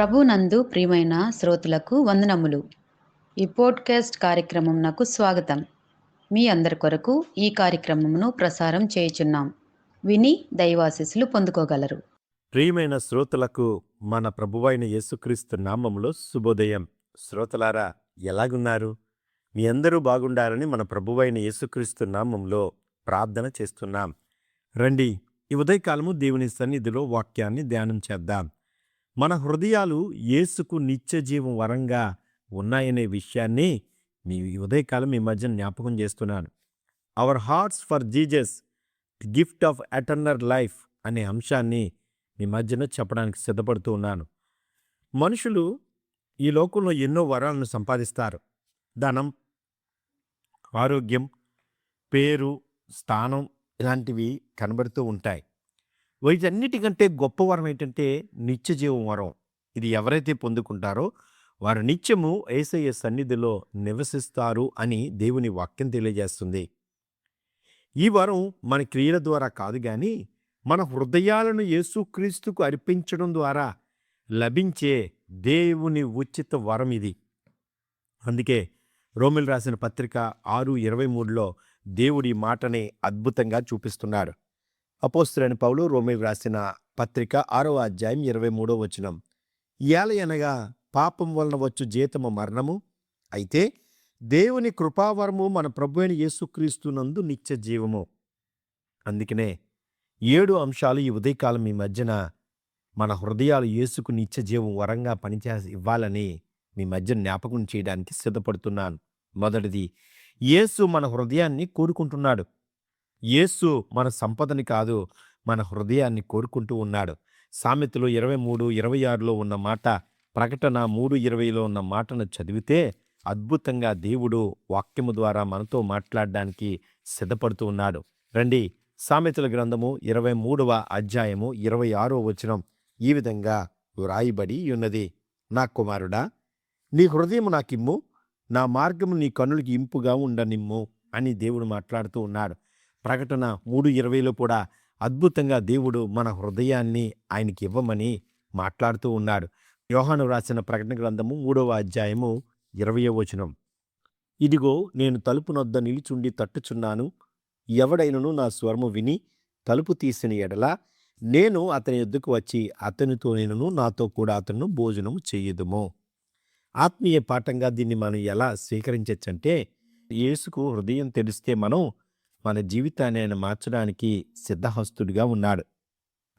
ప్రభునందు ప్రియమైన శ్రోతలకు వందనములు. ఈ పోడ్కాస్ట్ కార్యక్రమంనకు స్వాగతం. మీ అందరి కొరకు ఈ కార్యక్రమమును ప్రసారం చేయుచున్నాం. విని దైవాశీస్సులు పొందుకోగలరు. ప్రియమైన శ్రోతలకు మన ప్రభువైన యేసుక్రీస్తు నామములో శుభోదయం. శ్రోతలారా, ఎలాగున్నారు? మీ అందరూ బాగుండాలని మన ప్రభువైన యేసుక్రీస్తు నామంలో ప్రార్థన చేస్తున్నాం. రండి, ఈ ఉదయకాలము దేవుని సన్నిధిలో వాక్యాన్ని ధ్యానం చేద్దాం. మన హృదయాలు యేసుకు నిత్య జీవం వరంగా ఉన్నాయనే విషయాన్ని ఈ ఉదయకాలం ఈ మధ్య జ్ఞాపకం చేస్తున్నాను. Our hearts for Jesus, the gift of eternal life అనే అంశాన్ని మీ మధ్యన చెప్పడానికి సిద్ధపడుతూ ఉన్నాను. మనుషులు ఈ లోకంలో ఎన్నో వరాలను సంపాదిస్తారు. ధనం, ఆరోగ్యం, పేరు, స్థానం ఇలాంటివి కనబడుతూ ఉంటాయి. వీటన్నిటికంటే గొప్ప వరం ఏంటంటే నిత్య జీవం వరం. ఇది ఎవరైతే పొందుకుంటారో వారు నిత్యము యేసయ్య సన్నిధిలో నివసిస్తారు అని దేవుని వాక్యం తెలియజేస్తుంది. ఈ వరం మన క్రియల ద్వారా కాదు కానీ మన హృదయాలను యేసుక్రీస్తుకు అర్పించడం ద్వారా లభించే దేవుని ఉచిత వరం ఇది. అందుకే రోమీయులకు రాసిన పత్రిక 6:23లో దేవుడి మాటని అద్భుతంగా చూపిస్తున్నాడు. అపోస్తలుడైన పౌలు రోమీయులకు రాసిన పత్రిక 6:23 ఏలయనగా పాపం వలన వచ్చు జీతము మరణము, అయితే దేవుని కృపావరము మన ప్రభువైన యేసుక్రీస్తునందు నిత్య జీవము. అందుకనే 7 అంశాలు ఈ ఉదయకాలం మీ మధ్యన మన హృదయాలు యేసుకు నిత్య జీవం వరంగా పనిచేసి ఇవ్వాలని మీ మధ్య జ్ఞాపకం చేయడానికి సిద్ధపడుతున్నాను. మొదటిది, యేసు మన హృదయాన్ని కోరుకుంటున్నాడు. యేసు మన సంపదని కాదు, మన హృదయాన్ని కోరుకుంటూ ఉన్నాడు. సామెతలు 23:26లో ఉన్న మాట, ప్రకటన 3:20లో ఉన్న మాటను చదివితే అద్భుతంగా దేవుడు వాక్యము ద్వారా మనతో మాట్లాడడానికి సిద్ధపడుతూ ఉన్నాడు. రండి, సామెతల గ్రంథము 23:26 ఈ విధంగా వ్రాయబడి ఉన్నది. నా కుమారుడా, నీ హృదయము నాకిమ్ము, నా మార్గము నీ కన్నులకి ఇంపుగా ఉండనిమ్ము అని దేవుడు మాట్లాడుతూ ఉన్నాడు. ప్రకటన 3:20లో కూడా అద్భుతంగా దేవుడు మన హృదయాన్ని ఆయనకి ఇవ్వమని మాట్లాడుతూ ఉన్నాడు. యోహాను రాసిన ప్రకటన గ్రంథము 3:20 ఇదిగో, నేను తలుపు నొద్ద నిలిచుండి తట్టుచున్నాను. ఎవడైనను నా స్వరము విని తలుపు తీసిన ఎడల నేను అతని యొద్దకు వచ్చి అతనితో నేను నాతో కూడా అతను భోజనము చేయుదుము. ఆత్మీయ పాఠంగా దీన్ని మనం ఎలా స్వీకరించచ్చంటే, యేసుకు హృదయం తెలిస్తే మనం మన జీవితాన్ని ఆయన మార్చడానికి సిద్ధహస్తుడిగా ఉన్నాడు.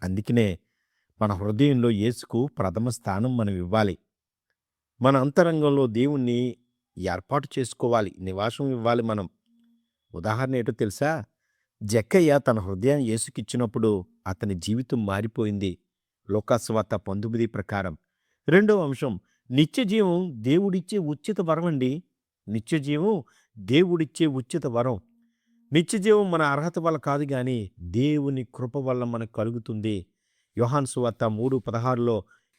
అందుకనే మన హృదయంలో యేసుకు ప్రథమ స్థానం మనం ఇవ్వాలి. మన అంతరంగంలో దేవుణ్ణి ఏర్పాటు చేసుకోవాలి, నివాసం ఇవ్వాలి మనం. ఉదాహరణ ఏంటో తెలుసా? జక్కయ్య తన హృదయాన్ని యేసుకిచ్చినప్పుడు అతని జీవితం మారిపోయింది. లోకాసువార్త 19 ప్రకారం. రెండవ అంశం, నిత్య జీవం దేవుడిచ్చే ఉచిత వరం అండి. నిత్య జీవం దేవుడిచ్చే ఉచిత వరం. నిత్య జీవం మన అర్హత వల్ల కాదు కానీ దేవుని కృప వల్ల మనకు కలుగుతుంది. యోహాను సువార్త 3:16లో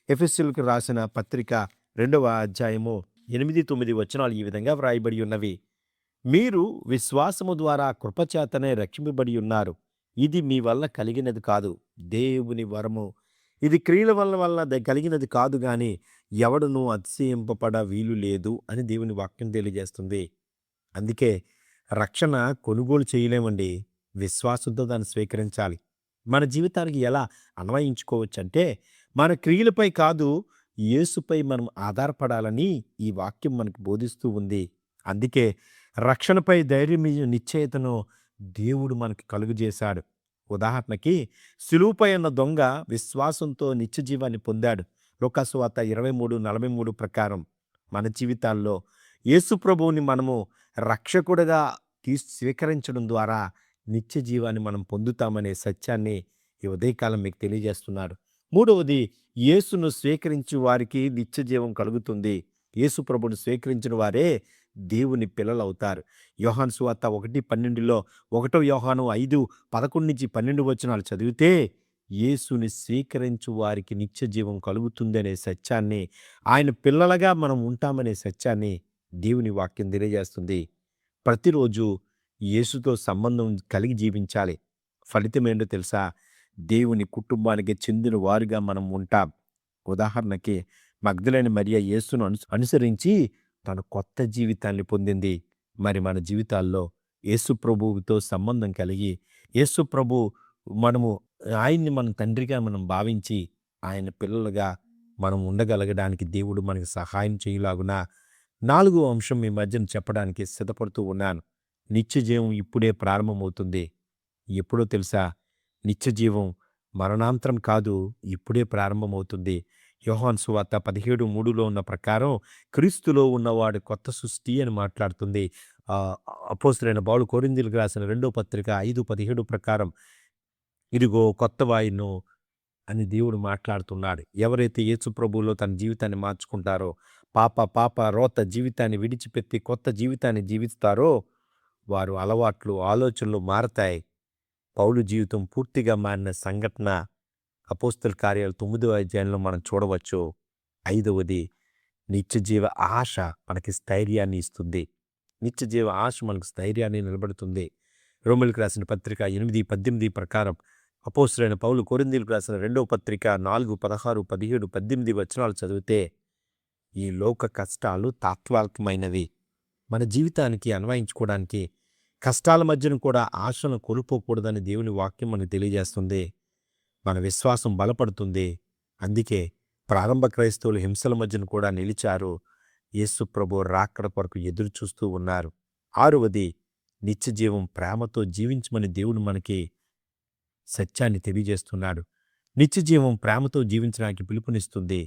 ఎఫెసీయులకు రాసిన పత్రిక 2:8-9 ఈ విధంగా వ్రాయబడి ఉన్నవి. మీరు విశ్వాసము ద్వారా కృపచేతనే రక్షింపబడి ఉన్నారు. ఇది మీ వల్ల కలిగినది కాదు, దేవుని వరము. ఇది క్రియల వల్ల కలిగినది కాదు గాని ఎవడునూ అతిశయింపబడ వీలు లేదు అని దేవుని వాక్యం తెలియజేస్తుంది. అందుకే రక్షణ కొనుగోలు చేయలేమండి, విశ్వాసంతో దాన్ని స్వీకరించాలి. మన జీవితానికి ఎలా అన్వయించుకోవచ్చంటే, మన క్రియలపై కాదు, యేసుపై మనం ఆధారపడాలని ఈ వాక్యం మనకు బోధిస్తూ ఉంది. అందుకే రక్షణపై ధైర్యం, నిశ్చయతను దేవుడు మనకు కలుగజేశాడు. ఉదాహరణకి, సిలువపై ఉన్న దొంగ విశ్వాసంతో నిత్య జీవాన్ని పొందాడు. లోకాసువార్త 23:43 ప్రకారం మన జీవితాల్లో యేసు ప్రభువుని మనము రక్షకుడిగా స్వీకరించడం ద్వారా నిత్య జీవాన్ని మనం పొందుతామనే సత్యాన్ని ఈ ఉదయకాలం మీకు తెలియజేస్తున్నాడు. మూడవది, యేసును స్వీకరించి వారికి నిత్య జీవం కలుగుతుంది. యేసు ప్రభువుని స్వీకరించిన వారే దేవుని పిల్లలు అవుతారు. యోహాను సువార్త 1:12లో 1 యోహాను 5:11-12 చదివితే యేసుని స్వీకరించు వారికి నిత్య జీవం కలుగుతుంది అనే సత్యాన్ని, ఆయన పిల్లలుగా మనం ఉంటామనే సత్యాన్ని దేవుని వాక్యం తెలియజేస్తుంది. ప్రతిరోజు యేసుతో సంబంధం కలిగి జీవించాలి. ఫలితం ఏంటో తెలుసా? దేవుని కుటుంబానికి చెందిన వారుగా మనం ఉంటాం. ఉదాహరణకి, మగ్దలైన మరియ యేసును అనుసరించి తను కొత్త జీవితాన్ని పొందింది. మరి మన జీవితాల్లో యేసు ప్రభువుతో సంబంధం కలిగి యేసు ప్రభు మనము ఆయన్ని మన తండ్రిగా మనం భావించి ఆయన పిల్లలుగా మనం ఉండగలగడానికి దేవుడు మనకి సహాయం చేయలాగున 4వ అంశం మీ మధ్యన చెప్పడానికి సిద్ధపడుతూ ఉన్నాను. నిత్య జీవం ఇప్పుడే ప్రారంభమవుతుంది. ఎప్పుడో తెలుసా? నిత్య జీవం మరణాంతరం కాదు, ఇప్పుడే ప్రారంభమవుతుంది. యోహాను సువార్త 17:3లో ఉన్న ప్రకారం క్రీస్తులో ఉన్నవాడు కొత్త సృష్టి అని మాట్లాడుతుంది. అపోస్తలుడైన పౌలు కొరింథీయులకు రాసిన 2వ పత్రిక 5:17 ప్రకారం ఇదిగో కొత్త వాయును అని దేవుడు మాట్లాడుతున్నాడు. ఎవరైతే యేసు ప్రభువులో తన జీవితాన్ని మార్చుకుంటారో, పాప రోత జీవితాన్ని విడిచిపెట్టి కొత్త జీవితాన్ని జీవిస్తారో వారు అలవాట్లు, ఆలోచనలు మారతాయి. పౌలు జీవితం పూర్తిగా మారిన సంఘటన అపోస్తల కార్యాలు 9వ అధ్యాయంలో మనం చూడవచ్చు. 5వది నిత్య జీవ ఆశ మనకి స్థైర్యాన్ని ఇస్తుంది. నిత్య జీవ ఆశ మనకు స్థైర్యాన్ని నిలబెడుతుంది. రోమీయులకు రాసిన పత్రిక 8:18 ప్రకారం అపోస్తలుడైన పౌలు కొరింథీయులకు రాసిన 2వ పత్రిక 4, 16, 17, 18 వచనాలు చదివితే ఈ లోక కష్టాలు తాత్కాలికమైనవి. మన జీవితానికి అన్వయించుకోవడానికి కష్టాల మధ్యన కూడా ఆశను కోల్పోకూడదని దేవుని వాక్యం మనకు తెలియజేస్తుంది. మన విశ్వాసం బలపడుతుంది. అందుకే ప్రారంభ క్రైస్తవులు హింసల మధ్యన కూడా నిలిచారు. యేసు ప్రభు రాకడ కొరకు ఎదురు చూస్తూ ఉన్నారు. 6వది నిత్య జీవం ప్రేమతో జీవించమని దేవుడు మనకి సత్యాన్ని తెలియజేస్తున్నాడు. నిత్య జీవం ప్రేమతో జీవించడానికి పిలుపునిస్తుంది.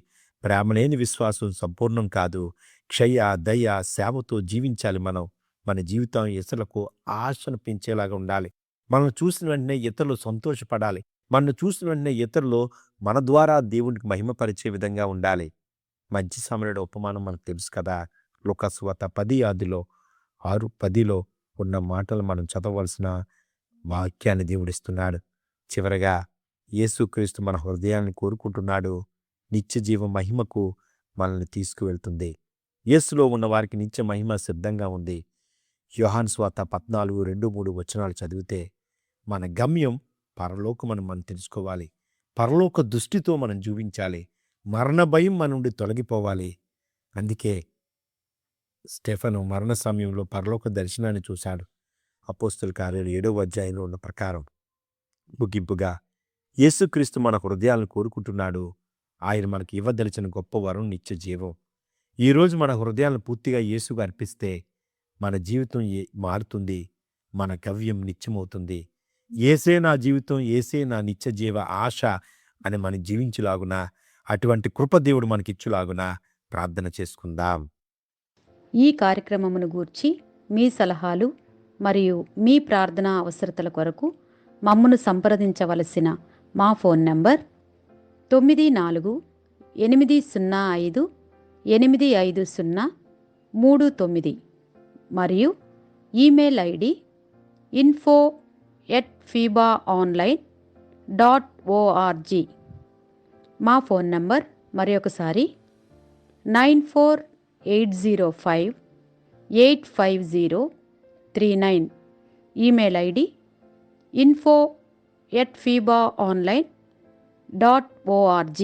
ప్రేమ లేని విశ్వాసం సంపూర్ణం కాదు. క్షయ, దయ, సేవతో జీవించాలి మనం. మన జీవితం ఇతరులకు ఆశను పెంచేలాగా ఉండాలి. మనం చూసిన వెంటనే ఇతరులు సంతోషపడాలి. మనం చూసిన వెంటనే ఇతరులు మన ద్వారా దేవునికి మహిమపరిచే విధంగా ఉండాలి. మంచి సమరుడు ఉపమానం మనకు తెలుసు కదా. లూకా సువార్త 6:10లో ఉన్న మాటలు మనం చదవవలసిన వాక్యాన్ని దేవుడిస్తున్నాడు. చివరగా యేసుక్రీస్తు మన హృదయాన్ని కోరుకుంటున్నాడు. నిత్య జీవ మహిమకు మనల్ని తీసుకువెళ్తుంది. యేసులో ఉన్న వారికి నిత్య మహిమ సిద్ధంగా ఉంది. యోహాను సువార్త 14:2-3 వచనాలు చదివితే మన గమ్యం పరలోకమని మనం తెలుసుకోవాలి. పరలోక దృష్టితో మనం జీవించాలి. మరణ భయం మన నుండి తొలగిపోవాలి. అందుకే స్టెఫను మరణ సమయంలో పరలోక దర్శనాన్ని చూశాడు. అపోస్తల కార్యాలు 7వ అధ్యాయంలో ఉన్న ప్రకారం. ముగింపుగా యేసుక్రీస్తు మన హృదయాలను కోరుకుంటున్నాడు. ఆయన మనకి ఇవ్వదలిచిన గొప్ప వరం నిత్య జీవం. ఈరోజు మన హృదయాలను పూర్తిగా యేసుకు అర్పిస్తే మన జీవితం మారుతుంది. మన గవ్యం నిత్యమవుతుంది. ఏసే నా జీవితం, ఏసే నా నిత్య జీవ ఆశ అని మనం జీవించులాగున అటువంటి కృప దేవుడు మనకిచ్చులాగున ప్రార్థన చేసుకుందాం. ఈ కార్యక్రమమును గూర్చి మీ సలహాలు మరియు మీ ప్రార్థనా అవసరతల కొరకు మమ్మను సంప్రదించవలసిన మా ఫోన్ నంబర్ 9448508503 మరియు ఈమెయిల్ ఐడి info@fibaonline.org. మా ఫోన్ నంబర్ మరొకసారి 9480585039. Email ID info@fibaonline.org.